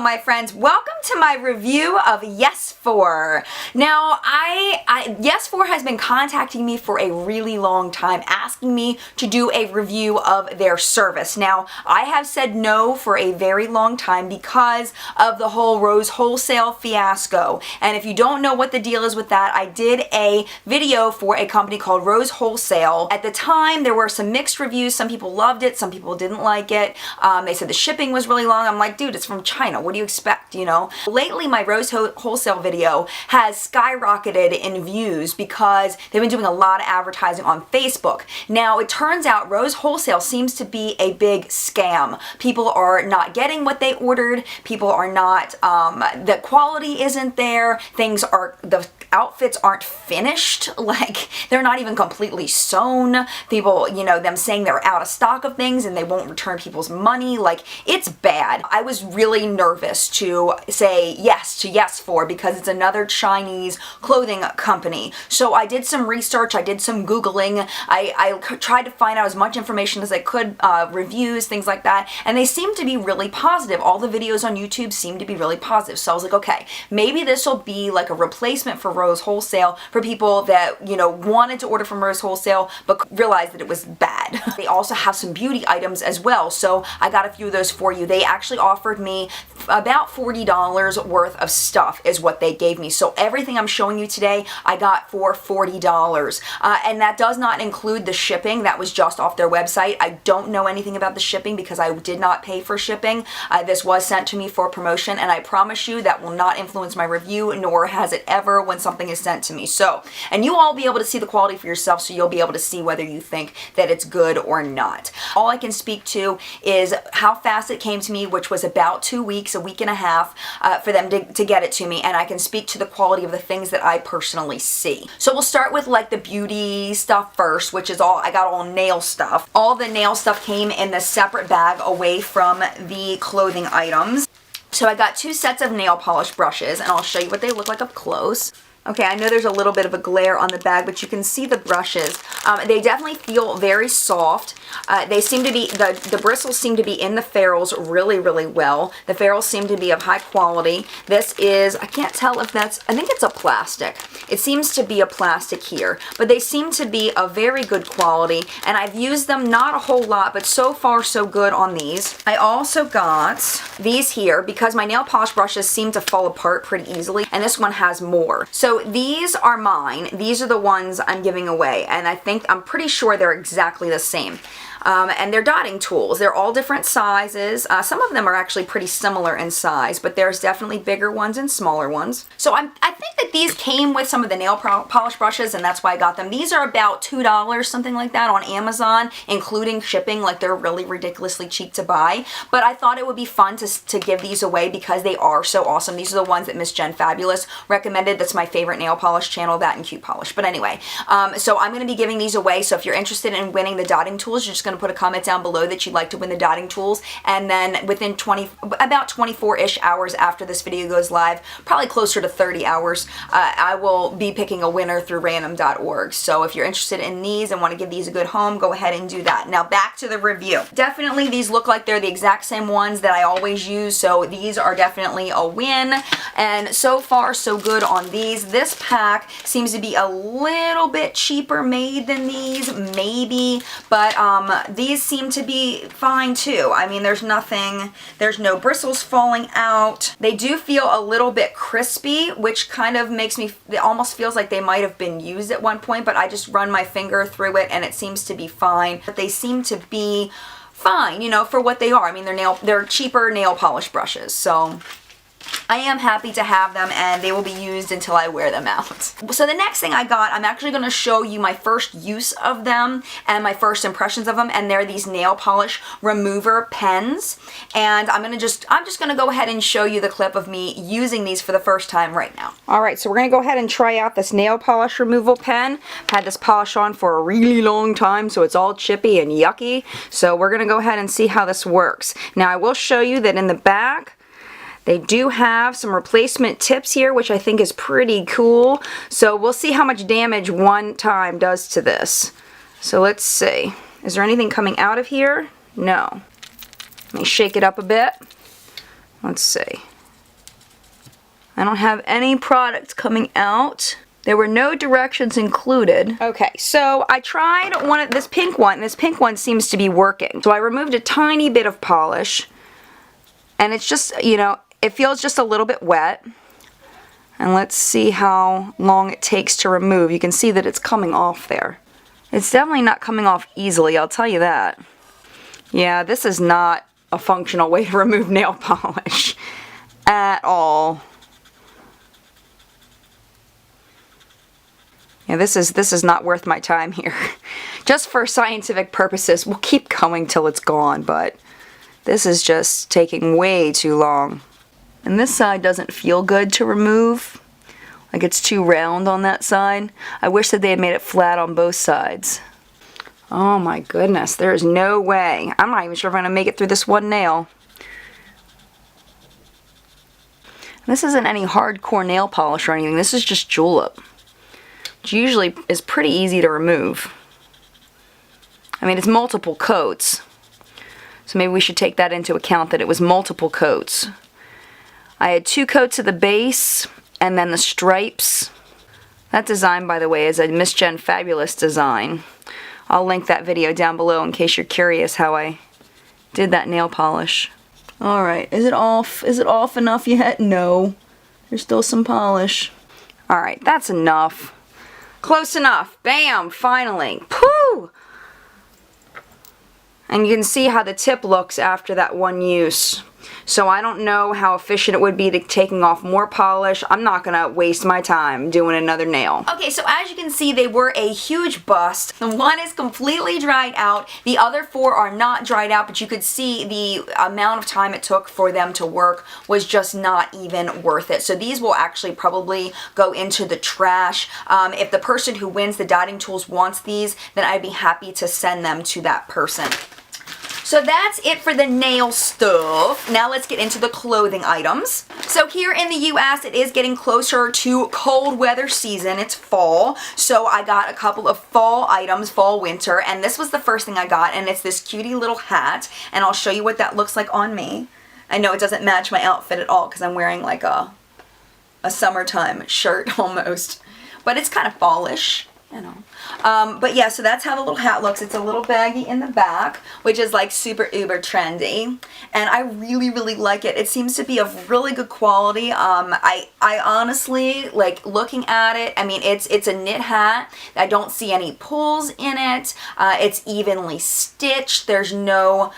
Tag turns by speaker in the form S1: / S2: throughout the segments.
S1: my friends, welcome to my review of YesFor. Now, YesFor has been contacting me for a really long time, asking me to do a review of their service. Now, I have said no for a very long time because of the whole Rose Wholesale fiasco. And if you don't know what the deal is with that, I did a video for a company called Rose Wholesale. At the time, there were some mixed reviews. Some people loved it, some people didn't like it. They said the shipping was really long. I'm like, dude, it's from China. What do you expect, you know? Lately, my Rose Wholesale video has skyrocketed in views because they've been doing a lot of advertising on Facebook. Now, it turns out Rose Wholesale seems to be a big scam. People are not getting what they ordered. People are not, the quality isn't there. The outfits aren't finished. Like, they're not even completely sewn. People, you know, them saying they're out of stock of things and they won't return people's money. Like, it's bad. I was really nervous to say yes to YesFor because it's another Chinese clothing company. So I did some research, I did some Googling, I tried to find out as much information as I could, reviews, things like that, and they seem to be really positive. All the videos on YouTube seem to be really positive. So I was like, okay, maybe this will be like a replacement for Rose Wholesale for people that, you know, wanted to order from Rose Wholesale but realized that it was bad. They also have some beauty items as well, so I got a few of those for you. They actually offered me about $40 worth of stuff is what they gave me. So everything I'm showing you today, I got for $40. And that does not include the shipping. That was just off their website. I don't know anything about the shipping because I did not pay for shipping. This was sent to me for promotion, and I promise you that will not influence my review, nor has it ever when something is sent to me. So, and you all be able to see the quality for yourself, so you'll be able to see whether you think that it's good or not. All I can speak to is how fast it came to me, which was about 2 weeks, a week and a half, for them to get it to me, and I can speak to the quality of the things that I personally see. So we'll start with like the beauty stuff first, which is I got all nail stuff. All the nail stuff came in this separate bag away from the clothing items. So I got 2 sets of nail polish brushes, and I'll show you what they look like up close. Okay, I know there's a little bit of a glare on the bag, but you can see the brushes. They definitely feel very soft. They seem to be, the bristles seem to be in the ferrules really, really well. The ferrules seem to be of high quality. This is, I can't tell if that's, I think it's a plastic. It seems to be a plastic here, but they seem to be of very good quality, and I've used them not a whole lot, but so far so good on these. I also got these here because my nail polish brushes seem to fall apart pretty easily, and this one has more. So these are mine. These are the ones I'm giving away, and I'm pretty sure they're exactly the same. And they're dotting tools. They're all different sizes. Some of them are actually pretty similar in size, but there's definitely bigger ones and smaller ones. So I think that these came with some of the nail polish brushes, and that's why I got them. These are about $2, something like that, on Amazon, including shipping. Like, they're really ridiculously cheap to buy. But I thought it would be fun to give these away because they are so awesome. These are the ones that Miss Jen Fabulous recommended. That's my favorite nail polish channel, that and Cute Polish. But anyway, so I'm going to be giving these away. So if you're interested in winning the dotting tools, you're just going to put a comment down below that you'd like to win the dotting tools, and then within about 24-ish hours after this video goes live, probably closer to 30 hours, I will be picking a winner through random.org. So if you're interested in these and want to give these a good home, go ahead and do that. Now back to the review. Definitely these look like they're the exact same ones that I always use, so these are definitely a win, and so far so good on these. This pack seems to be a little bit cheaper made than these, maybe, but these seem to be fine too. I mean, there's no bristles falling out. They do feel a little bit crispy, which kind of makes me, it almost feels like they might have been used at one point, but I just run my finger through it and it seems to be fine. But they seem to be fine, you know, for what they are. I mean, they're cheaper nail polish brushes, so I am happy to have them, and they will be used until I wear them out. So the next thing I got, I'm actually going to show you my first use of them and my first impressions of them, and they're these nail polish remover pens. And I'm just going to go ahead and show you the clip of me using these for the first time right now. Alright, so we're going to go ahead and try out this nail polish removal pen. I've had this polish on for a really long time, so it's all chippy and yucky. So we're going to go ahead and see how this works. Now I will show you that in the back, they do have some replacement tips here, which I think is pretty cool. So we'll see how much damage one time does to this. So let's see. Is there anything coming out of here? No. Let me shake it up a bit. Let's see. I don't have any products coming out. There were no directions included. Okay, so I tried this pink one. This pink one seems to be working. So I removed a tiny bit of polish, and it's just, you know, it feels just a little bit wet. And let's see how long it takes to remove. You can see that it's coming off there. It's definitely not coming off easily, I'll tell you that. Yeah, this is not a functional way to remove nail polish at all. Yeah, this is not worth my time here. Just for scientific purposes, we'll keep going till it's gone, but this is just taking way too long. And this side doesn't feel good to remove. Like it's too round on that side. I wish that they had made it flat on both sides. Oh my goodness, there is no way. I'm not even sure if I'm going to make it through this one nail. This isn't any hardcore nail polish or anything. This is just julep, which usually is pretty easy to remove. I mean, it's multiple coats. So maybe we should take that into account, that it was multiple coats. I had 2 coats of the base, and then the stripes. That design, by the way, is a Miss Jen Fabulous design. I'll link that video down below in case you're curious how I did that nail polish. Alright, is it off? Is it off enough yet? No. There's still some polish. Alright, that's enough. Close enough. Bam! Finally. Pooh! And you can see how the tip looks after that one use. So I don't know how efficient it would be to taking off more polish. I'm not going to waste my time doing another nail. Okay, so as you can see, they were a huge bust. The one is completely dried out. The other 4 are not dried out, but you could see the amount of time it took for them to work was just not even worth it. So these will actually probably go into the trash. If the person who wins the dotting tools wants these, then I'd be happy to send them to that person. So that's it for the nail stuff. Now let's get into the clothing items. So here in the US, it is getting closer to cold weather season. It's fall. So I got a couple of fall items, fall winter, and this was the first thing I got, and it's this cutie little hat, and I'll show you what that looks like on me. I know it doesn't match my outfit at all because I'm wearing like a summertime shirt almost, but it's kind of fallish. You know. But yeah, so that's how the little hat looks. It's a little baggy in the back, which is like super uber trendy, and I really, really like it. It seems to be of really good quality. I honestly, like looking at it, I mean, it's a knit hat. I don't see any pulls in it. It's evenly stitched. There's no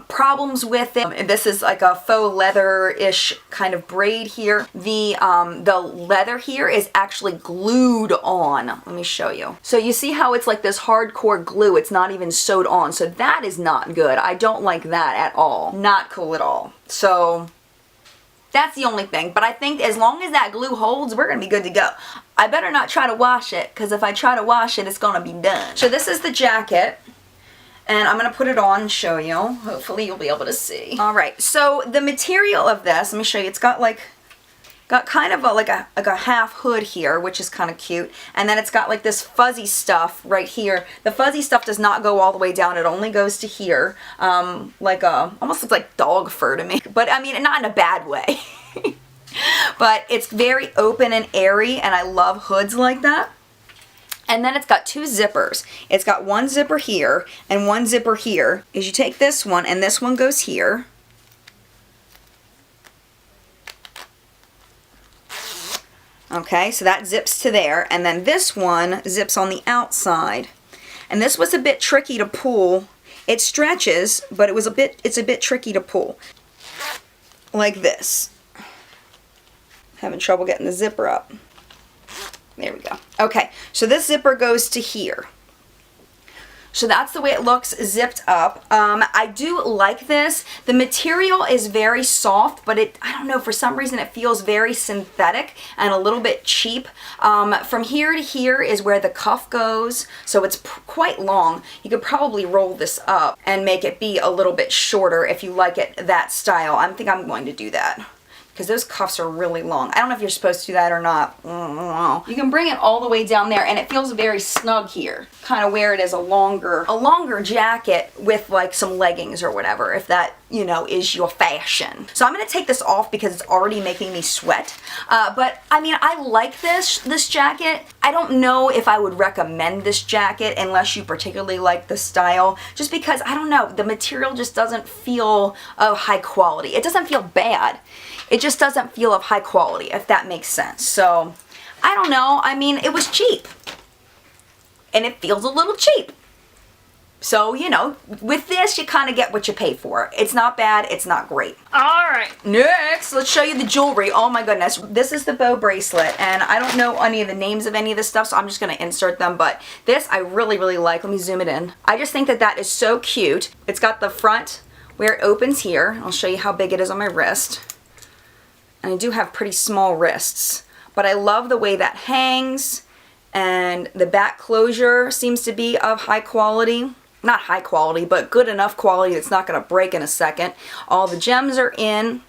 S1: problems with it. This is like a faux leather-ish kind of braid here. The leather here is actually glued on. Let me show you. So you see how it's like this hardcore glue, it's not even sewed on, so that is not good. I don't like that at all. Not cool at all. So that's the only thing, but I think as long as that glue holds, we're gonna be good to go. I better not try to wash it, because if I try to wash it, it's gonna be done. So this is the jacket, and I'm gonna put it on and show you. Hopefully you'll be able to see. Alright, so the material of this, let me show you, it's got kind of like a half hood here, which is kind of cute, and then it's got like this fuzzy stuff right here. The fuzzy stuff does not go all the way down, it only goes to here, almost looks like dog fur to me, but I mean, not in a bad way. But it's very open and airy, and I love hoods like that. And then it's got 2 zippers. It's got one zipper here and one zipper here. Is you take this one, and this one goes here. Okay, so that zips to there, and then this one zips on the outside. And this was a bit tricky to pull. It stretches, but it's a bit tricky to pull. Like this. Having trouble getting the zipper up. There we go. Okay, so this zipper goes to here. So that's the way it looks zipped up. I do like this. The material is very soft, but I don't know, for some reason it feels very synthetic and a little bit cheap. From here to here is where the cuff goes, so it's quite long. You could probably roll this up and make it be a little bit shorter if you like it that style. I think I'm going to do that, because those cuffs are really long. I don't know if you're supposed to do that or not. You can bring it all the way down there, and it feels very snug here. Kind of wear it as a longer jacket with like some leggings or whatever, if that you know, is your fashion. So I'm going to take this off because it's already making me sweat. But I mean, I like this jacket. I don't know if I would recommend this jacket unless you particularly like the style, just because, I don't know, the material just doesn't feel of high quality. It doesn't feel bad. It just doesn't feel of high quality, if that makes sense. So I don't know. I mean, it was cheap. And it feels a little cheap. So, you know, with this, you kind of get what you pay for. It's not bad. It's not great. All right. Next, let's show you the jewelry. Oh my goodness. This is the bow bracelet. And I don't know any of the names of any of this stuff, so I'm just going to insert them. But this I really, really like. Let me zoom it in. I just think that that is so cute. It's got the front where it opens here. I'll show you how big it is on my wrist. And I do have pretty small wrists. But I love the way that hangs. And the back closure seems to be of high quality. Not high quality, but good enough quality that's not going to break in a second. All the gems are in,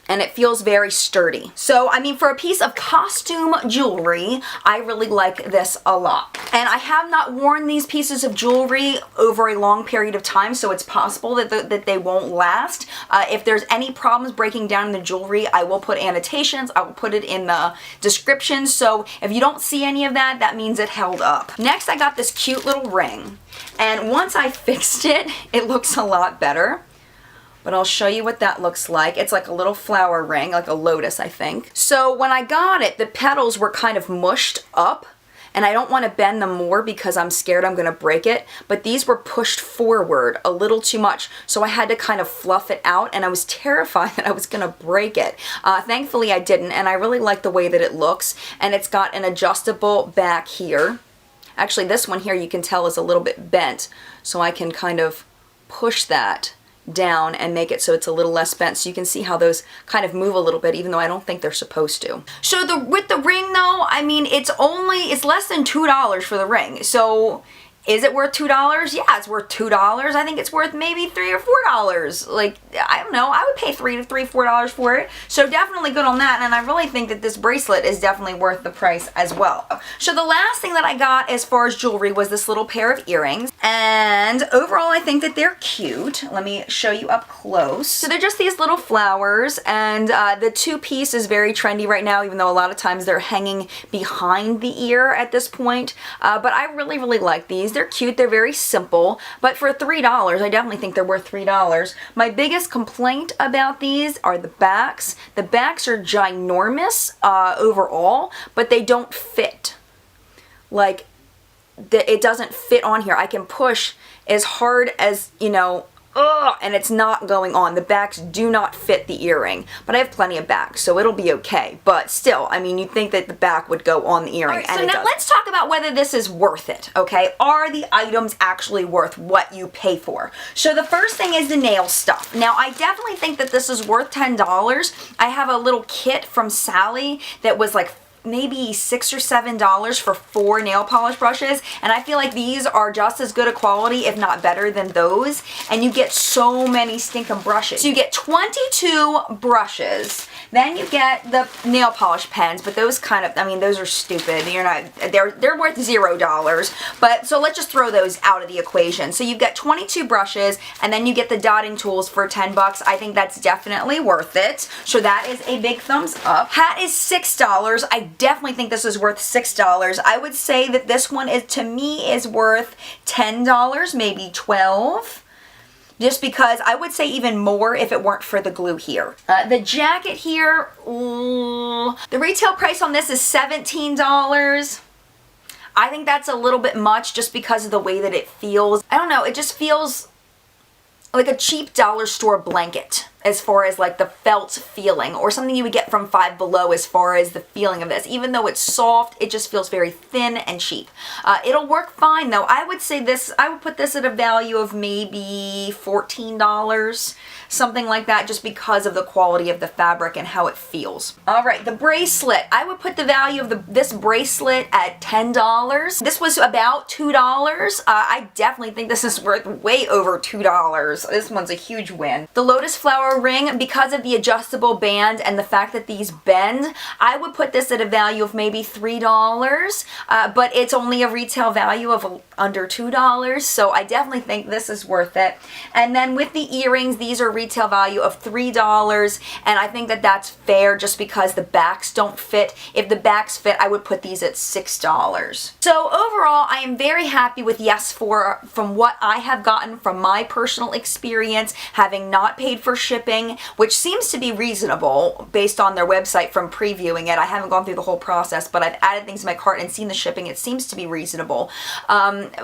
S1: and it feels very sturdy. So, I mean, for a piece of costume jewelry, I really like this a lot. And I have not worn these pieces of jewelry over a long period of time, so it's possible that they won't last. If there's any problems breaking down the jewelry, I will put annotations. I will put it in the description. So if you don't see any of that, that means it held up. Next, I got this cute little ring. And once I fixed it, it looks a lot better. But I'll show you what that looks like. It's like a little flower ring, like a lotus, I think. So when I got it, the petals were kind of mushed up. And I don't want to bend them more because I'm scared I'm going to break it. But these were pushed forward a little too much. So I had to kind of fluff it out. And I was terrified that I was going to break it. Thankfully I didn't. And I really like the way that it looks. And it's got an adjustable back here. Actually, this one here you can tell is a little bit bent, so I can kind of push that down and make it so it's a little less bent, so you can see how those kind of move a little bit, even though I don't think they're supposed to. So with the ring though, I mean, it's less than $2 for the ring. So is it worth $2? Yeah, it's worth $2. I think it's worth maybe $3 or $4. Like, I don't know. I would pay $3 to $4 for it. So definitely good on that. And I really think that this bracelet is definitely worth the price as well. So the last thing that I got as far as jewelry was this little pair of earrings. And overall, I think that they're cute. Let me show you up close. So they're just these little flowers. And the two-piece is very trendy right now, even though a lot of times they're hanging behind the ear at this point. But I really, really like these. They're cute, they're very simple, but for $3, I definitely think they're worth $3. My biggest complaint about these are the backs. The backs are ginormous overall, but they don't fit. Like, it doesn't fit on here. I can push as hard as, you know, and it's not going on. The backs do not fit the earring, but I have plenty of backs, so it'll be okay. But still, I mean, you'd think that the back would go on the earring, and so now let's talk about whether this is worth it, okay? Are the items actually worth what you pay for? So the first thing is the nail stuff. Now, I definitely think that this is worth $10. I have a little kit from Sally that was like maybe $6 or $7 for 4 nail polish brushes, and I feel like these are just as good a quality, if not better than those, and you get so many stinking brushes. So you get 22 brushes, then you get the nail polish pens, but those kind of, I mean, those are stupid. You're not, they're worth $0, but so let's just throw those out of the equation. So you've got 22 brushes, and then you get the dotting tools for $10. I think that's definitely worth it. So that is a big thumbs up. Hat is $6. I definitely think this is worth $6. I would say that this one is, to me, is worth $10, maybe $12. Just because I would say even more if it weren't for the glue here. The jacket here, the retail price on this is $17. I think that's a little bit much just because of the way that it feels. I don't know, it just feels like a cheap dollar store blanket as far as like the felt feeling, or something you would get from Five Below as far as the feeling of this. Even though it's soft, it just feels very thin and cheap. It'll work fine though. I would say this, I would put this at a value of maybe $14, something like that, just because of the quality of the fabric and how it feels. All right, the bracelet. I would put the value of this bracelet at $10. This was about $2. I definitely think this is worth way over $2. This one's a huge win. The lotus flower a ring, because of the adjustable band and the fact that these bend, I would put this at a value of maybe $3, but it's only a retail value of under $2, so I definitely think this is worth it. And then with the earrings, these are retail value of $3, and I think that that's fair just because the backs don't fit. If the backs fit, I would put these at $6. So overall, I am very happy with YesFor from what I have gotten from my personal experience, having not paid for shipping, which seems to be reasonable based on their website from previewing it. I haven't gone through the whole process, but I've added things to my cart and seen the shipping. It seems to be reasonable.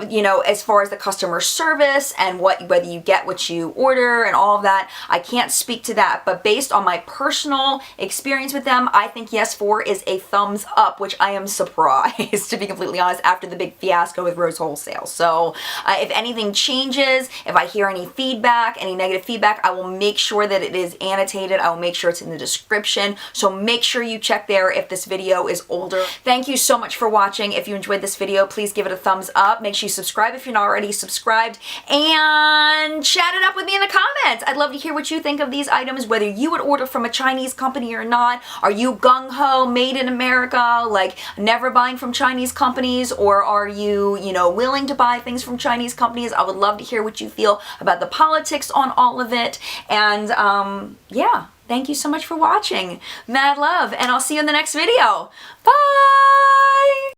S1: You know, as far as the customer service and whether you get what you order and all of that, I can't speak to that, but based on my personal experience with them, I think YesFor is a thumbs up, which I am surprised, to be completely honest, after the big fiasco with Rose Wholesale. So if anything changes, if I hear any feedback, any negative feedback, I will make sure that it is annotated. I will make sure it's in the description. So make sure you check there if this video is older. Thank you so much for watching. If you enjoyed this video, please give it a thumbs up. Make sure you subscribe if you're not already subscribed, and chat it up with me in the comments. I'd love to hear what you think of these items, whether you would order from a Chinese company or not. Are you gung-ho, made in America, like never buying from Chinese companies, or are you, willing to buy things from Chinese companies? I would love to hear what you feel about the politics on all of it. And yeah, thank you so much for watching. Mad love, and I'll see you in the next video. Bye!